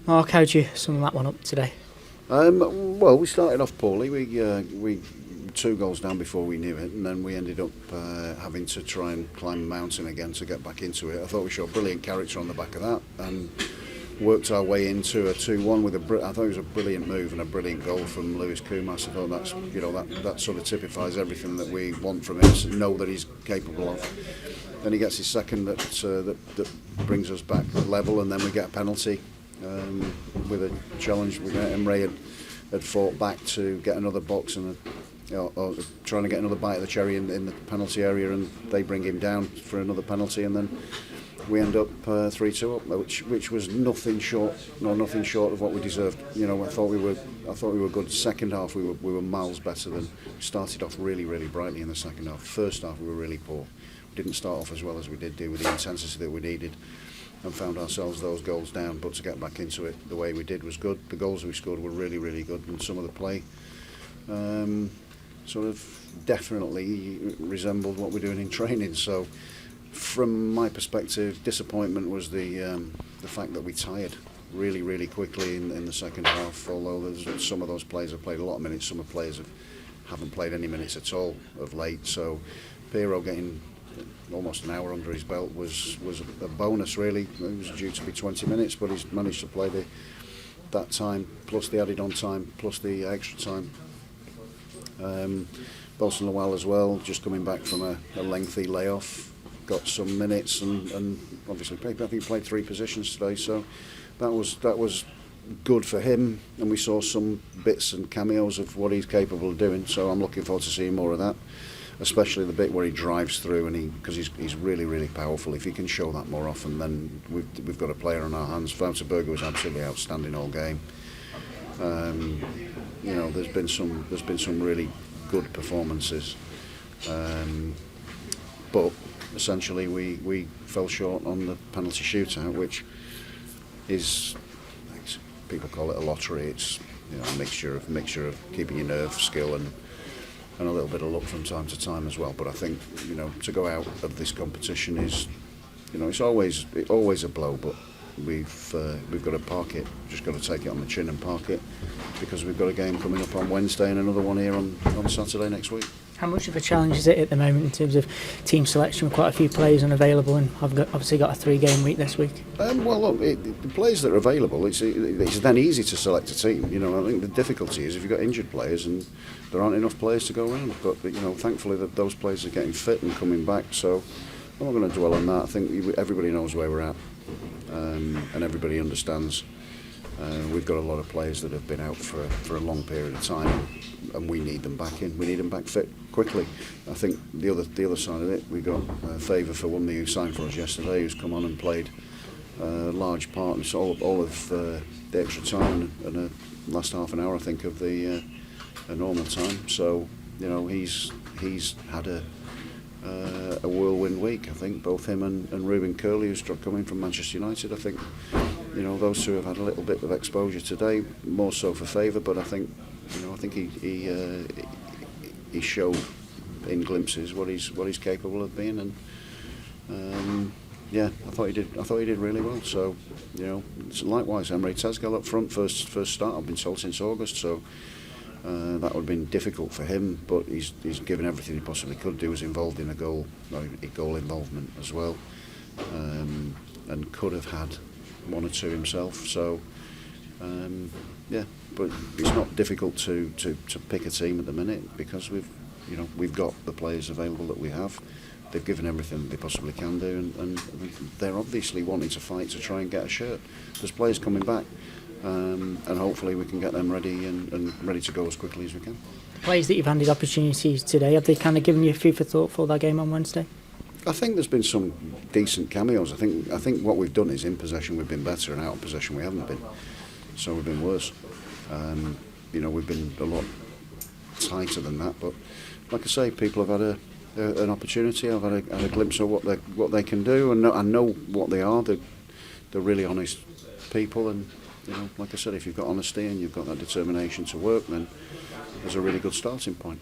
Mark, how do you sum that one up today? Well, we started off poorly. We 2 goals down before we knew it, and then we ended up having to try and climb a mountain again to get back into it. I thought we showed brilliant character on the back of that, and worked our way into a 2-1 with I thought it was a brilliant move and a brilliant goal from Lewis Koumas. I thought that sort of typifies everything that we want from him, to know that he's capable of. Then he gets his second that brings us back level, and then we get a penalty with a challenge. Emre had fought back to get another box and or trying to get another bite of the cherry in the penalty area, and they bring him down for another penalty, and then we end up 3-2 up, which was nothing short of what we deserved. I thought we were good. Second half we were miles better than. We started off really brightly in the second half. First half we were really poor. We didn't start off as well as we did do with the intensity that we needed, and found ourselves those goals down. But to get back into it the way we did was good. The goals we scored were really good, and some of the play sort of definitely resembled what we're doing in training. So, from my perspective, disappointment was the fact that we tired really quickly in the second half. Although some of those players have played a lot of minutes, some of the players haven't played any minutes at all of late. So, Piero getting almost an hour under his belt was a bonus really. It was due to be 20 minutes, but he's managed to play that time plus the added on time plus the extra time. Bolson Lawal as well, just coming back from a lengthy layoff, got some minutes and obviously I think he played 3 positions today, so that was good for him, and we saw some bits and cameos of what he's capable of doing. So I'm looking forward to seeing more of that, especially the bit where he drives through, and because he's really powerful. If he can show that more often, then we've got a player on our hands. Wouter Burger was absolutely outstanding all game. There's been some really good performances, but essentially we fell short on the penalty shootout, which is, people call it a lottery. It's a mixture of keeping your nerve, skill, and a little bit of luck from time to time as well. But I think to go out of this competition is it's always a blow, but we've got to park it. Just got to take it on the chin and park it, because we've got a game coming up on Wednesday and another one here on Saturday next week. How much of a challenge is it at the moment in terms of team selection with quite a few players unavailable, and I've obviously got a 3-game week this week? Well, look, the players that are available, it's then easy to select a team. I think the difficulty is if you've got injured players and there aren't enough players to go around. But thankfully that those players are getting fit and coming back. So I'm not going to dwell on that. I think everybody knows where we're at, and everybody understands. We've got a lot of players that have been out for a long period of time, and we need them back in. We need them back fit quickly. I think the other side of it, we got Favour for one who signed for us yesterday, who's come on and played a large part, and all of the extra time and the last half an hour, I think, of the normal time. So he's had a whirlwind week. I think both him and Ruben Curley, who's coming from Manchester United. I think those two have had a little bit of exposure today, more so for Favour, but I think he showed in glimpses what he's capable of being, and I thought he did really well. So likewise, Emre Tezgel up front, first start, I've been told, since August, so that would have been difficult for him, but he's given everything he possibly could do. Was involved in a goal involvement as well, and could have had 1 or 2 himself. So but it's not difficult to pick a team at the minute, because we've got the players available that we have. They've given everything that they possibly can do, and they're obviously wanting to fight to try and get a shirt. There's players coming back, and hopefully we can get them ready and ready to go as quickly as we can. The players that you've handed opportunities today, have they kind of given you food for thought for that game on Wednesday? I think there's been some decent cameos. I think what we've done is, in possession we've been better, and out of possession we haven't been. So we've been worse. We've been a lot tighter than that. But like I say, people have had an opportunity. I've had a glimpse of what they can do, and I know what they are. They're really honest people, and like I said, if you've got honesty and you've got that determination to work, then there's a really good starting point.